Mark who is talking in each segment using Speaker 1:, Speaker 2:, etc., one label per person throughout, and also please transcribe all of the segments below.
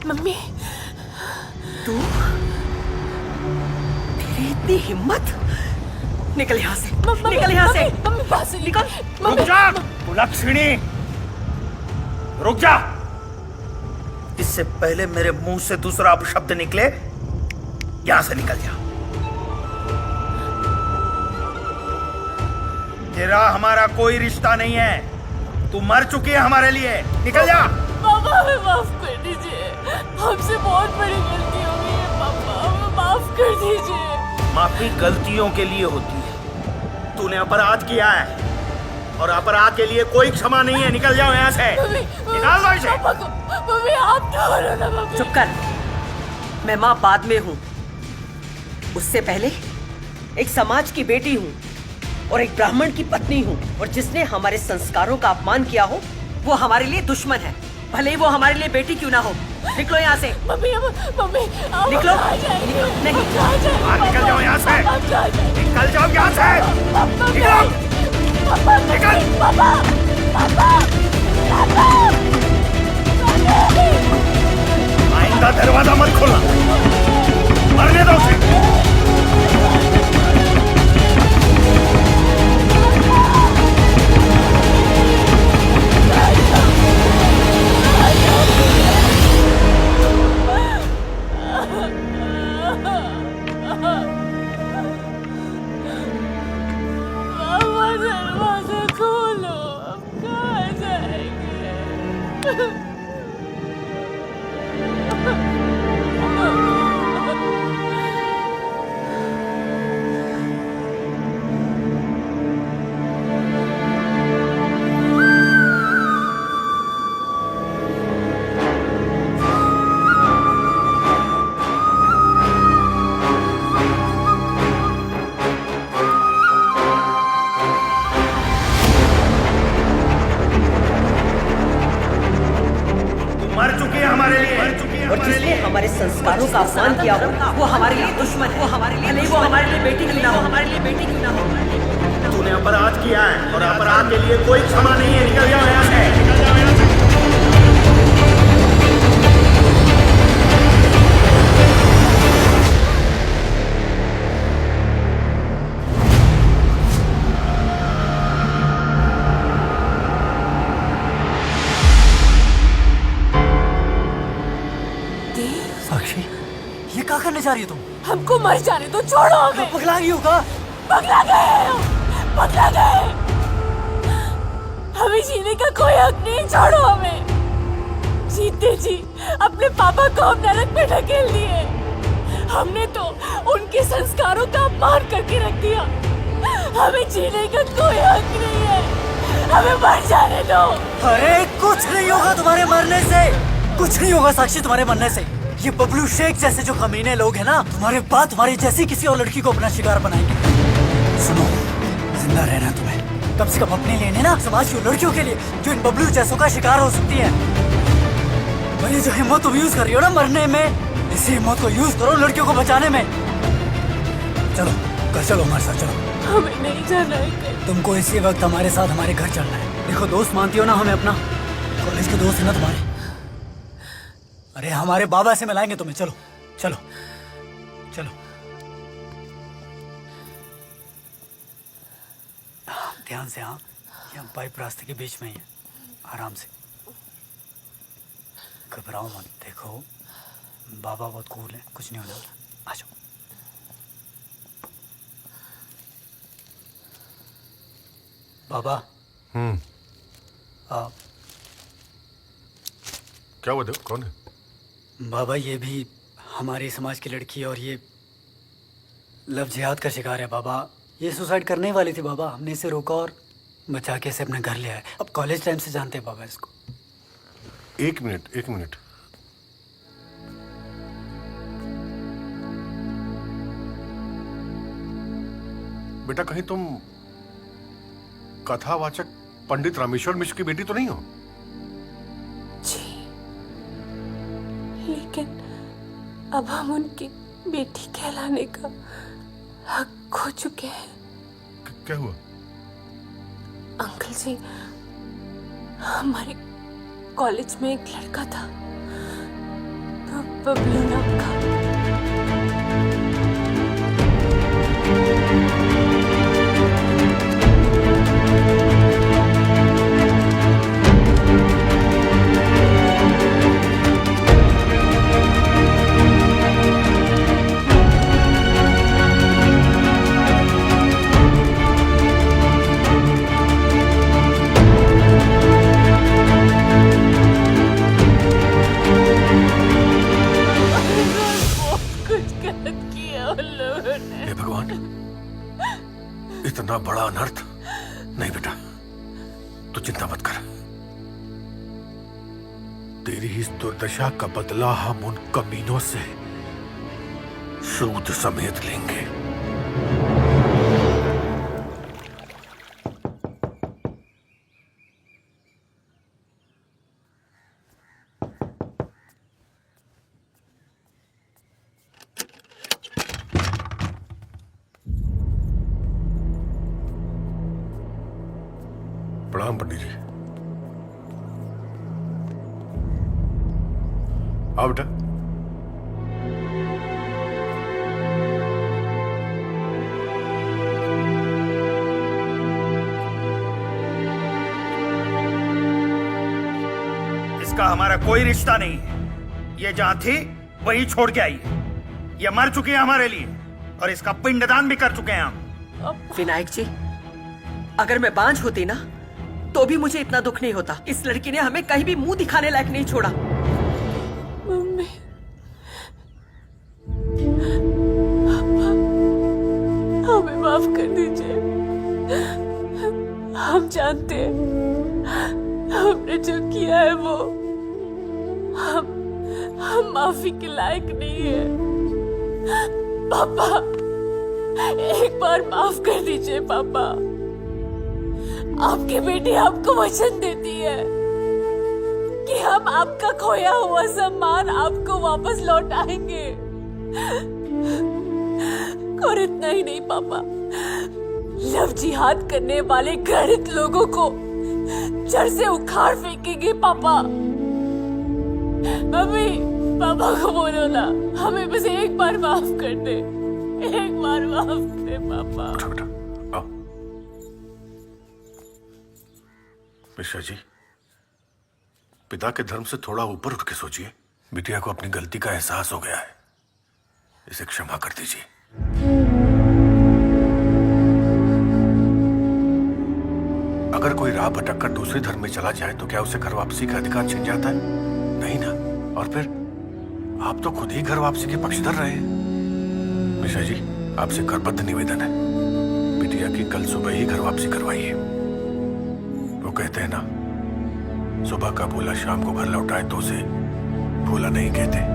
Speaker 1: Mummy,
Speaker 2: तू, तेरी इतनी हिम्मत? निकल यहाँ से, निकल यहाँ से।
Speaker 1: मम्मी पास
Speaker 2: निकल।
Speaker 3: रुक जा कुलक्षणी, रुक जा। इससे पहले मेरे मुंह से दूसरा अपशब्द निकले, यहां से निकल जा। तेरा हमारा कोई रिश्ता नहीं है, तू मर चुकी है हमारे लिए। निकल जा।
Speaker 1: पापा हमें माफ कर दीजिए, हमसे बहुत बड़ी गलती हो गई है पापा, हमें माफ कर दीजिए।
Speaker 3: माफी गलतियों के लिए होती है, तूने अपराध किया है और अपराध के लिए कोई क्षमा नहीं है। निकल जाओ यहाँ से, निकाल दो इसे।
Speaker 1: मम्मी आप तो बोलो ना मम्मी।
Speaker 2: चुप कर, मैं माँ बाद में हूँ, उससे पहले एक समाज की बेटी हूँ और एक ब्राह्मण की पत्नी हूँ, और जिसने हमारे संस्कारों का अपमान किया हो वो हमारे लिए दुश्मन है, भले ही वो हमारे लिए बेटी क्यों ना हो। निकलो यहाँ से।
Speaker 1: मम्मी मम्मी
Speaker 2: निकलो। नहीं,
Speaker 3: निकल जाओ यहाँ से, निकल जाओ यहाँ से, निकलो। निकल। आइंदा दरवाजा मत खोलना, मरने दो उसे।
Speaker 1: दरवाजा खोलो, अब कहाँ जाएंगे?
Speaker 2: और जिसने हमारे संस्कारों का अपमान किया हो वो हमारे लिए दुश्मन है, वो हमारे लिए नहीं, वो हमारे लिए बेटी क्यों ना हो, हमारे लिए बेटी क्यों ना हो।
Speaker 3: तूने अपराध किया है और अपराध के लिए कोई क्षमा नहीं है। निकल जाओ यहाँ से, निकल जाओ यहाँ से।
Speaker 4: साक्षी, ये क्या करने जा रही है तुम?
Speaker 1: हमको मर जाने दो, छोड़ो हमें।
Speaker 4: पगला गई होगा।
Speaker 1: पगला गए, पगला गए। हमें जीने का कोई हक नहीं, छोड़ो हमें। जीते जी अपने पापा को हम नरक में ढकेल दिए, हमने तो उनके संस्कारों का अपमान करके रख दिया। हमें जीने का कोई हक नहीं है, हमें मर जाने दो।
Speaker 4: अरे कुछ नहीं होगा तुम्हारे मरने से, कुछ नहीं होगा साक्षी तुम्हारे मरने से। ये बबलू शेख जैसे जो कमीने लोग हैं ना, तुम्हारे बाद तुम्हारी जैसी किसी और लड़की को अपना शिकार बनाएंगे। सुनो, जिंदा रहना है तुम्हें, कम से कम अपने लिए नहीं ना, समाज की लड़कियों के लिए जो इन बबलू जैसों का शिकार हो सकती है। और ये जो हिम्मत तुम यूज कर रही हो ना मरने में, इसी हिम्मत को यूज करो लड़कियों को बचाने में। चलो घर चलो, हमारे साथ चलो।
Speaker 1: हमें नहीं जाना है।
Speaker 4: तुमको इसी वक्त हमारे साथ हमारे घर चलना है। देखो दोस्त मानती हो ना हमें अपना, कॉलेज के दोस्त है ना तुम्हारे। अरे हमारे बाबा से मिलाएंगे तुम्हें, चलो चलो चलो। ध्यान से, हाँ, ये हम पाइप रास्ते के बीच में ही है, आराम से, घबराओ मत। देखो बाबा बहुत कूल है, कुछ नहीं होने वाला, आ जाओ। बाबा।
Speaker 5: क्या हुआ? कौन है?
Speaker 4: बाबा ये भी हमारे समाज की लड़की है और ये लव जिहाद का शिकार है बाबा। ये सुसाइड करने ही वाली थी बाबा, हमने इसे रोका और बचा के इसे अपने घर ले आए। अब कॉलेज टाइम से जानते हैं बाबा इसको।
Speaker 5: एक मिनट। बेटा कहीं तुम कथावाचक पंडित रामेश्वर मिश्र की बेटी तो नहीं हो?
Speaker 1: जी, लेकिन अब हम उनकी बेटी कहलाने का हक खो चुके हैं।
Speaker 5: क्या हुआ?
Speaker 1: अंकल जी, हमारे कॉलेज में एक लड़का था, बबलू नाम का।
Speaker 5: हे भगवान, इतना बड़ा अनर्थ। नहीं बेटा, तू चिंता मत कर। तेरी इस दुर्दशा का बदला हम उन कमीनों से सूद समेत लेंगे। प्रणाम पंडित जी। आओ बेटा।
Speaker 3: इसका हमारा कोई रिश्ता नहीं है। ये जहां थी वहीं छोड़ के आई है। ये मर चुकी है हमारे लिए और इसका पिंडदान भी कर चुके हैं हम।
Speaker 2: विनायक जी, अगर मैं बांझ होती ना तो भी मुझे इतना दुख नहीं होता। इस लड़की ने हमें कहीं भी मुंह दिखाने लायक नहीं छोड़ा।
Speaker 1: मम्मी, हमें माफ कर दीजिए। हम जानते हैं हमने जो किया है वो हम माफी के लायक नहीं है। पापा, एक बार माफ कर दीजिए पापा। आपकी बेटी आपको वचन देती है कि हम आपका खोया हुआ सम्मान आपको वापस लौटाएंगे। और इतना ही नहीं पापा, लव जिहाद करने वाले घृणित लोगों को जड़ से उखाड़ फेंकेंगे पापा। मम्मी, पापा को बोलो ना, हमें बस एक बार माफ कर दे। एक बार माफ कर पापा।
Speaker 5: बेटा, आओ। मिश्रा जी, पिता के धर्म से थोड़ा ऊपर उठ के सोचिए। बिटिया को अपनी गलती का एहसास हो गया है, इसे क्षमा कर दीजिए। अगर कोई राह भटक कर दूसरे धर्म में चला जाए तो क्या उसे घर वापसी का अधिकार छिन जाता है? नहीं ना। और फिर आप तो खुद ही घर वापसी के पक्षधर रहे हैं। मिश्रा जी, आपसे करबद्ध निवेदन है, बिटिया की कल सुबह ही घर वापसी करवाइए। वो कहते हैं ना, सुबह का भूला शाम को घर लौटाए तो उसे भूला नहीं कहते।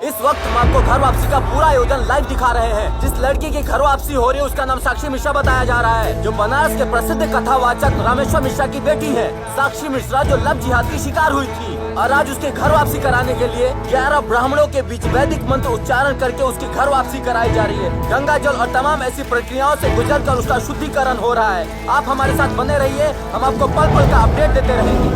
Speaker 4: इस वक्त हम आपको घर वापसी का पूरा आयोजन लाइव दिखा रहे हैं। जिस लड़की की घर वापसी हो रही है उसका नाम साक्षी मिश्रा बताया जा रहा है, जो बनारस के प्रसिद्ध कथावाचक रामेश्वर मिश्रा की बेटी है। साक्षी मिश्रा जो लव जिहाद की शिकार हुई थी और आज उसके घर वापसी कराने के लिए 11 ब्राह्मणों के बीच वैदिक मंत्र उच्चारण करके उसकी घर वापसी कराई जा रही है। गंगा जल और तमाम ऐसी प्रक्रियाओं से गुजर कर उसका शुद्धिकरण हो रहा है। आप हमारे साथ बने रहिए, हम आपको पल पल का अपडेट देते रहेंगे।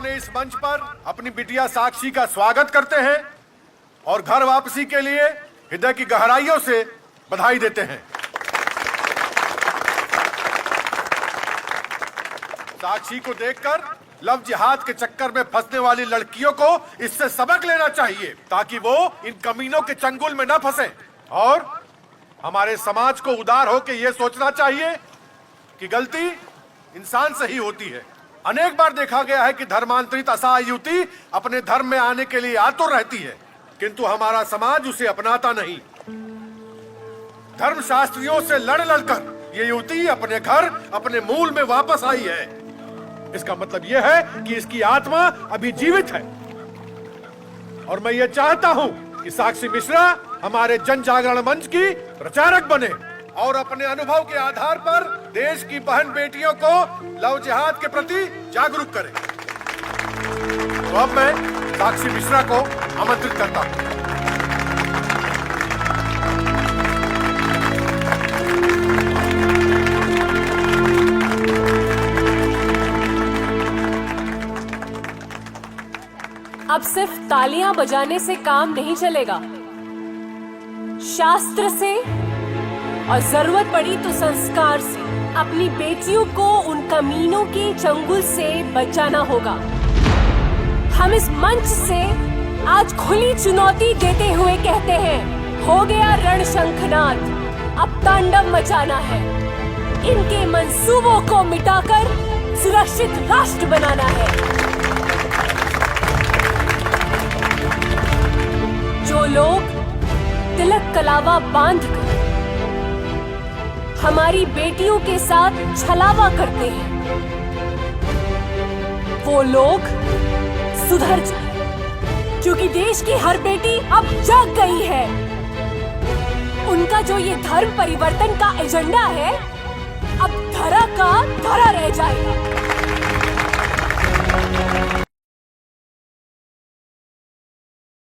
Speaker 5: इस मंच पर अपनी बिटिया साक्षी का स्वागत करते हैं और घर वापसी के लिए हृदय की गहराइयों से बधाई देते हैं। साक्षी को देखकर लव जिहाद के चक्कर में फंसने वाली लड़कियों को इससे सबक लेना चाहिए ताकि वो इन कमीनों के चंगुल में न फंसे। और हमारे समाज को उदार होकर यह सोचना चाहिए कि गलती इंसान से ही होती है। अनेक बार देखा गया है कि धर्मांतरित असहाय युवती अपने धर्म में आने के लिए आतुर रहती है, किंतु हमारा समाज उसे अपनाता नहीं। धर्मशास्त्रियों से लड़ लड़कर ये युवती अपने घर, अपने मूल में वापस आई है। इसका मतलब यह है कि इसकी आत्मा अभी जीवित है। और मैं ये चाहता हूं कि साक्षी मिश्रा हमारे जन जागरण मंच की प्रचारक बने और अपने अनुभव के आधार पर देश की बहन बेटियों को लव जिहाद के प्रति जागरूक करे। तो अब मैं साक्षी मिश्रा को आमंत्रित करता हूं।
Speaker 1: अब सिर्फ तालियां बजाने से काम नहीं चलेगा, शास्त्र से और जरूरत पड़ी तो संस्कार से अपनी बेटियों को उन कमीनों के चंगुल से बचाना होगा। हम इस मंच से आज खुली चुनौती देते हुए कहते हैं, हो गया रणशंखनाद, अब तांडव मचाना है। इनके मंसूबों को मिटाकर सुरक्षित राष्ट्र बनाना है। जो लोग तिलक कलावा बांधकर हमारी बेटियों के साथ छलावा करते हैं, वो लोग सुधर जाए, क्योंकि देश की हर बेटी अब जाग गई है। उनका जो ये धर्म परिवर्तन का एजेंडा है, अब धरा का